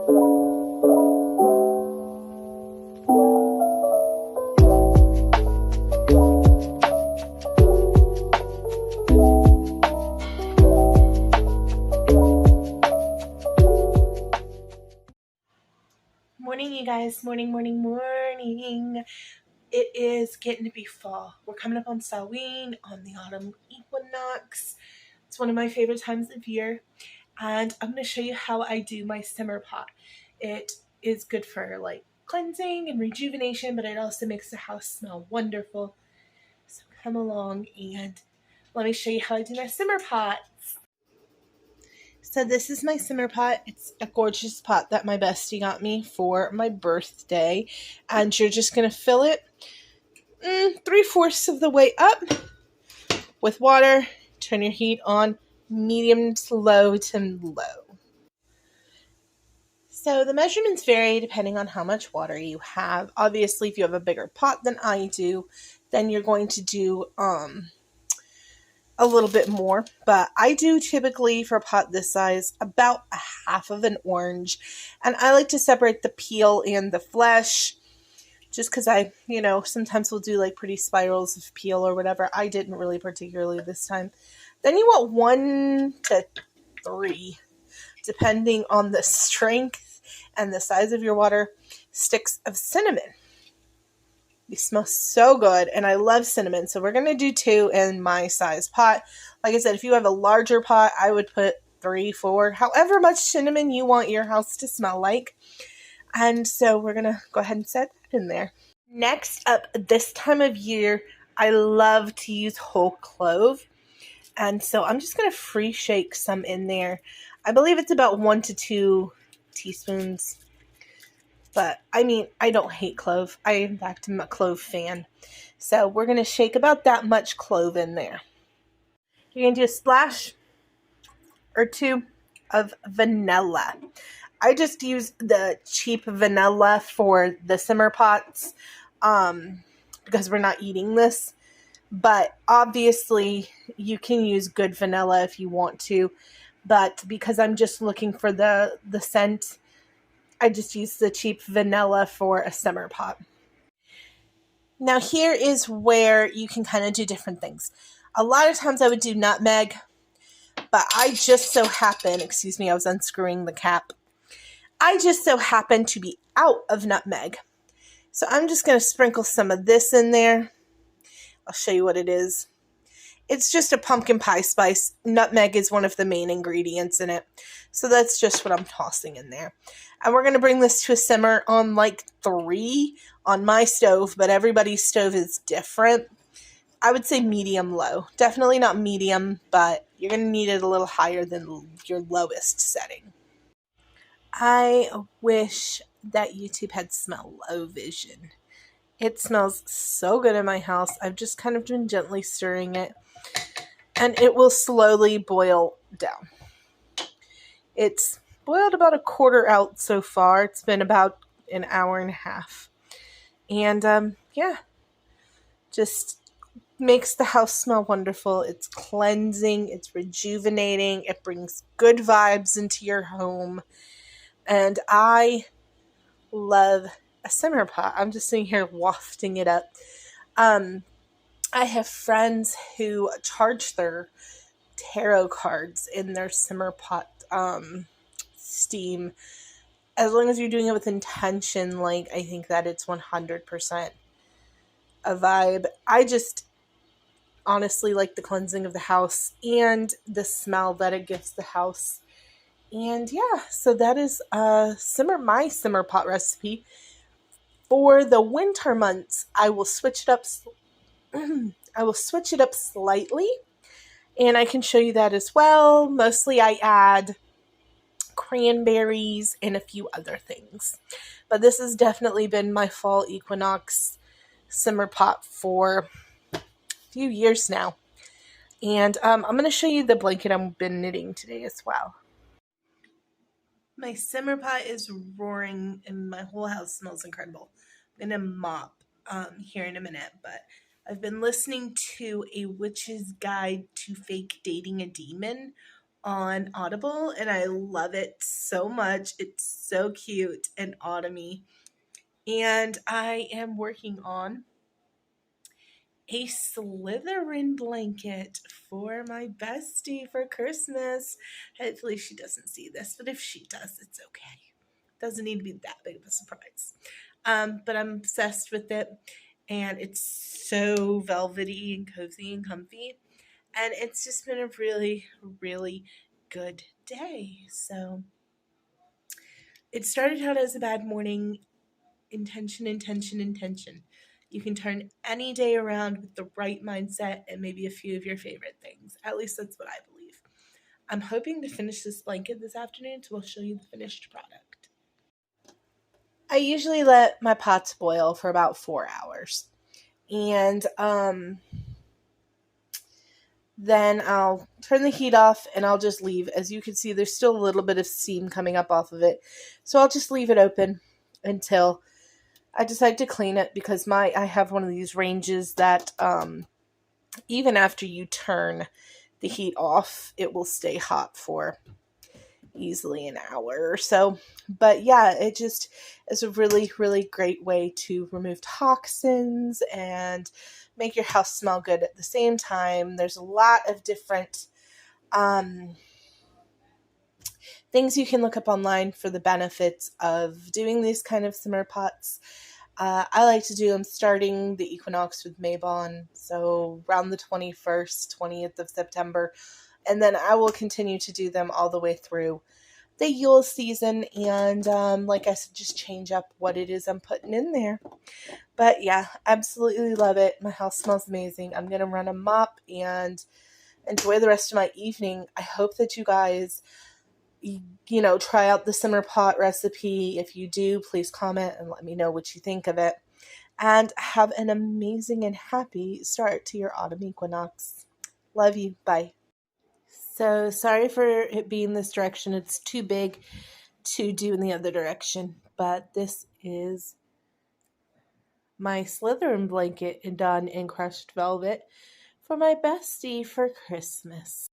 Morning, you guys. Morning, morning, morning. It is getting to be fall. We're coming up on Samhain, on the autumn equinox. It's one of my favorite times of year. And I'm going to show you how I do my simmer pot. It is good for like cleansing and rejuvenation, but it also makes the house smell wonderful. So come along and let me show you how I do my simmer pots. So this is my simmer pot. It's a gorgeous pot that my bestie got me for my birthday. And you're just going to fill it 3/4 of the way up with water. Turn your heat on medium to low to low. So the measurements vary depending on how much water you have. Obviously, if you have a bigger pot than I do, then you're going to do a little bit more, but I do typically for a pot this size about a half of an orange, and I like to separate the peel and the flesh just because I, sometimes we'll do like pretty spirals of peel or whatever. I didn't really particularly this time. Then you want 1 to 3, depending on the strength and the size of your water, sticks of cinnamon. They smell so good, and I love cinnamon, so we're going to do 2 in my size pot. Like I said, if you have a larger pot, I would put 3, 4, however much cinnamon you want your house to smell like. And so we're going to go ahead and set that in there. Next up, this time of year, I love to use whole clove, and so I'm just going to free shake some in there. I believe it's about 1 to 2 teaspoons. But, I don't hate clove. I, in fact, am a clove fan. So, we're going to shake about that much clove in there. You're going to do a splash or 2 of vanilla. I just use the cheap vanilla for the simmer pots because we're not eating this. But, obviously, you can use good vanilla if you want to. But, because I'm just looking for the scent, I just use the cheap vanilla for a simmer pot. Now here is where you can kind of do different things. A lot of times I would do nutmeg, but I just so happen, I was unscrewing the cap. I just so happen to be out of nutmeg. So I'm just going to sprinkle some of this in there. I'll show you what it is. It's just a pumpkin pie spice. Nutmeg is one of the main ingredients in it. So that's just what I'm tossing in there. And we're going to bring this to a simmer on like 3 on my stove, but everybody's stove is different. I would say medium-low. Definitely not medium, but you're going to need it a little higher than your lowest setting. I wish that YouTube had smell-o-vision. It smells so good in my house. I've just kind of been gently stirring it, and it will slowly boil down. It's boiled about 1/4 out so far. It's been about an hour and a half. And, just makes the house smell wonderful. It's cleansing. It's rejuvenating. It brings good vibes into your home. And I love a simmer pot. I'm just sitting here wafting it up. I have friends who charge their tarot cards in their simmer pot steam. As long as you're doing it with intention, I think that it's 100% a vibe. I just honestly like the cleansing of the house and the smell that it gives the house. And so that is my simmer pot recipe. For the winter months, I will switch it up. Slightly, and I can show you that as well. Mostly I add cranberries and a few other things. But this has definitely been my fall equinox simmer pot for a few years now. And I'm going to show you the blanket I've been knitting today as well. My simmer pot is roaring and my whole house smells incredible. I'm going to mop here in a minute, but I've been listening to A Witch's Guide to Fake Dating a Demon on Audible, and I love it so much. It's so cute and autumny. And I am working on a Slytherin blanket for my bestie for Christmas. Hopefully, she doesn't see this, but if she does, it's okay. Doesn't need to be that big of a surprise. But I'm obsessed with it, and it's so velvety and cozy and comfy. And it's just been a really, really good day. So it started out as a bad morning. Intention, intention, intention. You can turn any day around with the right mindset and maybe a few of your favorite things. At least that's what I believe. I'm hoping to finish this blanket this afternoon, so I'll show you the finished product. I usually let my pots boil for about 4 hours. And then I'll turn the heat off and I'll just leave. As you can see, there's still a little bit of steam coming up off of it. So I'll just leave it open until I decide to clean it, because I have one of these ranges that even after you turn the heat off, it will stay hot for easily an hour or so. But yeah, it just is a really, really great way to remove toxins and make your house smell good at the same time. There's a lot of different things you can look up online for the benefits of doing these kind of simmer pots. I like to do them starting the Equinox with Maybon, so around the 21st, 20th of September. And then I will continue to do them all the way through the Yule season. And like I said, just change up what it is I'm putting in there. But yeah, absolutely love it. My house smells amazing. I'm going to run a mop and enjoy the rest of my evening. I hope that you guys try out the simmer pot recipe. If you do, please comment and let me know what you think of it. And have an amazing and happy start to your autumn equinox. Love you. Bye. So sorry for it being this direction. It's too big to do in the other direction. But this is my Slytherin blanket done in crushed velvet for my bestie for Christmas.